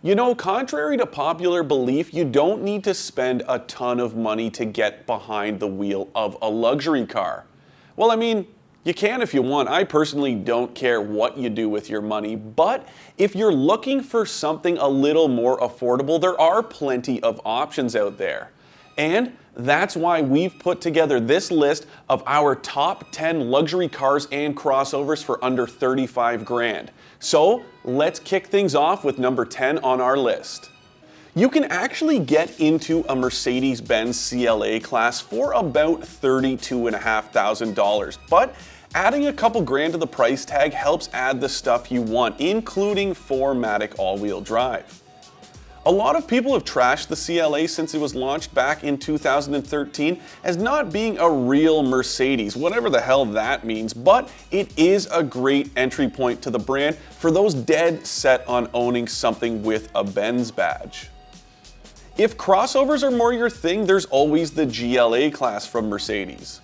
You know, contrary to popular belief, you don't need to spend a ton of money to get behind the wheel of a luxury car. Well, I mean, you can if you want. I personally don't care what you do with your money, but if you're looking for something a little more affordable, there are plenty of options out there. And that's why we've put together this list of our top 10 luxury cars and crossovers for under 35 grand. So let's kick things off with number 10 on our list. You can actually get into a Mercedes-Benz CLA class for about $32,500, but adding a couple grand to the price tag helps add the stuff you want, including 4MATIC all-wheel drive. A lot of people have trashed the CLA since it was launched back in 2013 as not being a real Mercedes, whatever the hell that means, but it is a great entry point to the brand for those dead set on owning something with a Benz badge. If crossovers are more your thing, there's always the GLA class from Mercedes.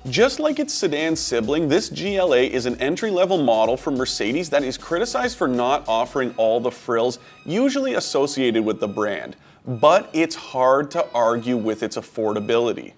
Just like its sedan sibling, this GLA is an entry-level model from Mercedes that is criticized for not offering all the frills usually associated with the brand, but it's hard to argue with its affordability.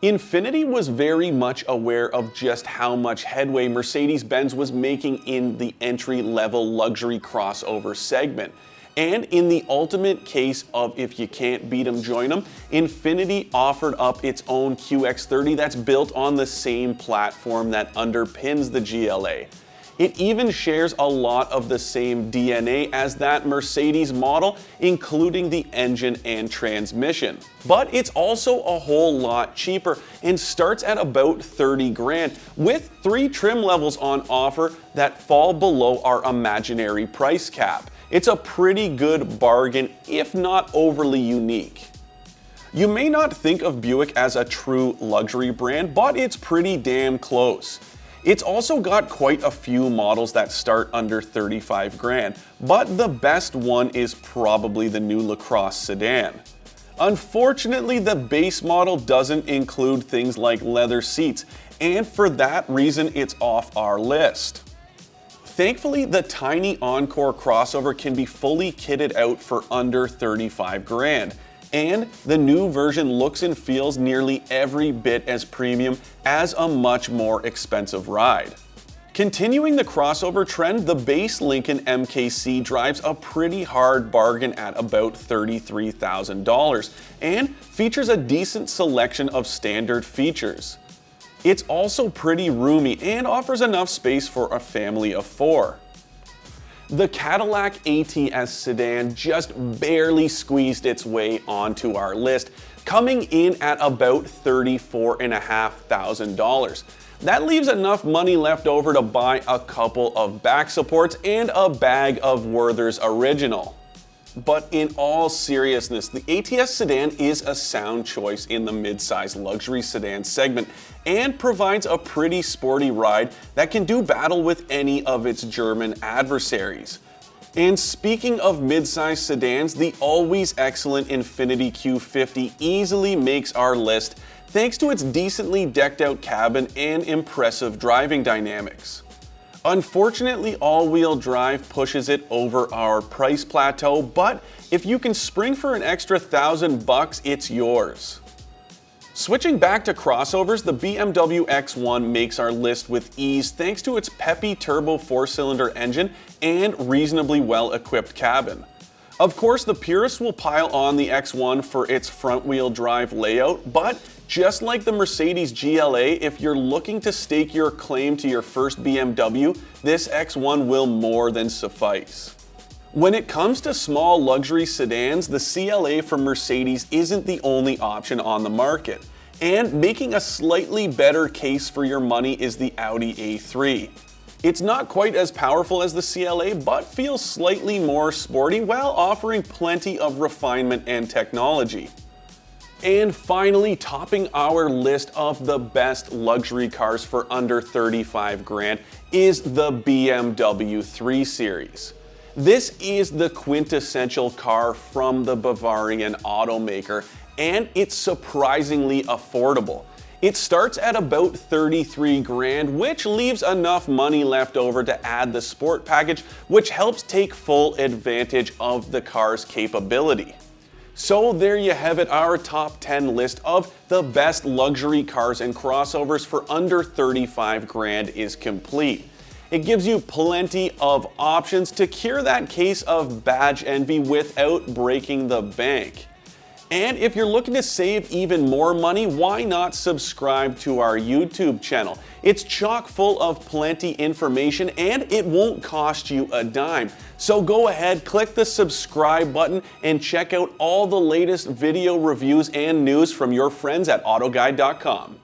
Infiniti was very much aware of just how much headway Mercedes-Benz was making in the entry-level luxury crossover segment. And in the ultimate case of if you can't beat them, join them, Infiniti offered up its own QX30 that's built on the same platform that underpins the GLA. It even shares a lot of the same DNA as that Mercedes model, including the engine and transmission. But it's also a whole lot cheaper and starts at about 30 grand, with 3 trim levels on offer that fall below our imaginary price cap. It's a pretty good bargain, if not overly unique. You may not think of Buick as a true luxury brand, but it's pretty damn close. It's also got quite a few models that start under 35 grand, but the best one is probably the new Lacrosse sedan. Unfortunately, the base model doesn't include things like leather seats, and for that reason, it's off our list. Thankfully, the tiny Encore crossover can be fully kitted out for under 35 grand, and the new version looks and feels nearly every bit as premium as a much more expensive ride. Continuing the crossover trend, the base Lincoln MKC drives a pretty hard bargain at about $33,000 and features a decent selection of standard features. It's also pretty roomy and offers enough space for a family of 4. The Cadillac ATS sedan just barely squeezed its way onto our list, coming in at about $34,500. That leaves enough money left over to buy a couple of back supports and a bag of Werther's Original. But in all seriousness, the ATS sedan is a sound choice in the mid-size luxury sedan segment and provides a pretty sporty ride that can do battle with any of its German adversaries. And speaking of mid-size sedans, the always excellent Infiniti Q50 easily makes our list thanks to its decently decked out cabin and impressive driving dynamics. Unfortunately, all-wheel drive pushes it over our price plateau, but if you can spring for an extra $1,000, it's yours. Switching back to crossovers, the BMW X1 makes our list with ease thanks to its peppy turbo 4-cylinder engine and reasonably well-equipped cabin. Of course, the purists will pile on the X1 for its front-wheel drive layout, but just like the Mercedes GLA, if you're looking to stake your claim to your first BMW, this X1 will more than suffice. When it comes to small luxury sedans, the CLA from Mercedes isn't the only option on the market. And making a slightly better case for your money is the Audi A3. It's not quite as powerful as the CLA, but feels slightly more sporty while offering plenty of refinement and technology. And finally, topping our list of the best luxury cars for under 35 grand is the BMW 3 Series. This is the quintessential car from the Bavarian automaker, and it's surprisingly affordable. It starts at about 33 grand, which leaves enough money left over to add the sport package, which helps take full advantage of the car's capability. So there you have it, our top 10 list of the best luxury cars and crossovers for under 35 grand is complete. It gives you plenty of options to cure that case of badge envy without breaking the bank. And if you're looking to save even more money, why not subscribe to our YouTube channel? It's chock full of plenty information and it won't cost you a dime. So go ahead, click the subscribe button and check out all the latest video reviews and news from your friends at AutoGuide.com.